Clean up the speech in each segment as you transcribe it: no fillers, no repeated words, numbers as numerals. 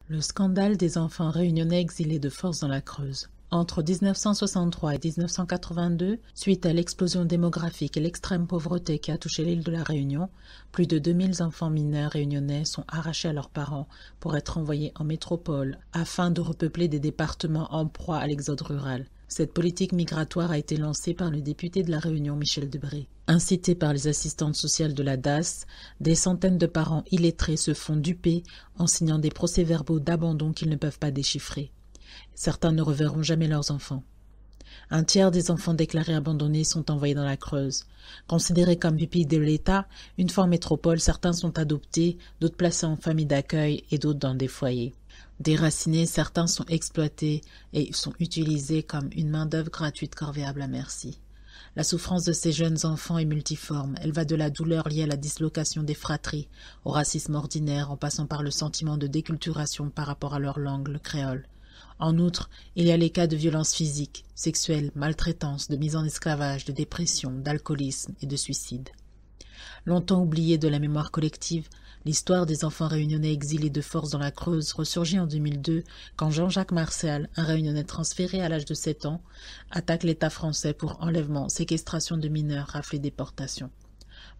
Le scandale des enfants réunionnais exilés de force dans la Creuse. Entre 1963 et 1982, suite à l'explosion démographique et l'extrême pauvreté qui a touché l'île de la Réunion, plus de 2000 enfants mineurs réunionnais sont arrachés à leurs parents pour être envoyés en métropole afin de repeupler des départements en proie à l'exode rural. Cette politique migratoire a été lancée par le député de la Réunion Michel Debré. Incités par les assistantes sociales de la DAS, des centaines de parents illettrés se font duper en signant des procès-verbaux d'abandon qu'ils ne peuvent pas déchiffrer. Certains ne reverront jamais leurs enfants. Un tiers des enfants déclarés abandonnés sont envoyés dans la Creuse. Considérés comme pupilles de l'État, une fois en métropole, certains sont adoptés, d'autres placés en famille d'accueil et d'autres dans des foyers. Déracinés, certains sont exploités et sont utilisés comme une main-d'œuvre gratuite corvéable à merci. La souffrance de ces jeunes enfants est multiforme. Elle va de la douleur liée à la dislocation des fratries, au racisme ordinaire, en passant par le sentiment de déculturation par rapport à leur langue, le créole. En outre, il y a les cas de violences physiques, sexuelles, maltraitance, de mise en esclavage, de dépression, d'alcoolisme et de suicide. Longtemps oubliée de la mémoire collective, l'histoire des enfants réunionnais exilés de force dans la Creuse ressurgit en 2002 quand Jean-Jacques Martial, un réunionnais transféré à l'âge de 7 ans, attaque l'État français pour enlèvement, séquestration de mineurs, rafle et déportation.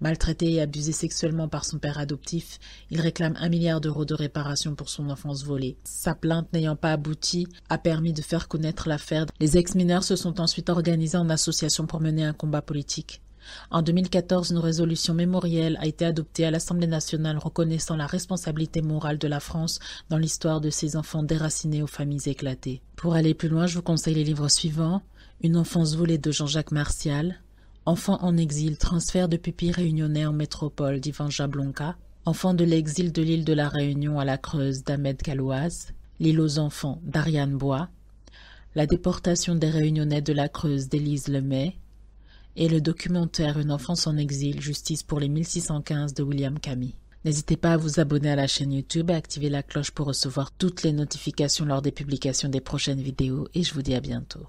Maltraité et abusé sexuellement par son père adoptif, il réclame 1 milliard d'euros de réparation pour son enfance volée. Sa plainte n'ayant pas abouti, a permis de faire connaître l'affaire. Les ex-mineurs se sont ensuite organisés en association pour mener un combat politique. En 2014, une résolution mémorielle a été adoptée à l'Assemblée nationale reconnaissant la responsabilité morale de la France dans l'histoire de ces enfants déracinés aux familles éclatées. Pour aller plus loin, je vous conseille les livres suivants. Une enfance volée de Jean-Jacques Martial, Enfants en exil, transfert de pupilles réunionnais en métropole d'Yvan Jablonka, Enfants de l'exil de l'île de la Réunion à la Creuse d'Ahmed Kalouaz, L'île aux enfants d'Ariane Bois, La déportation des Réunionnais de la Creuse d'Élise Lemay, et le documentaire Une enfance en exil, justice pour les 1615 de William Camille. N'hésitez pas à vous abonner à la chaîne YouTube et à activer la cloche pour recevoir toutes les notifications lors des publications des prochaines vidéos et je vous dis à bientôt.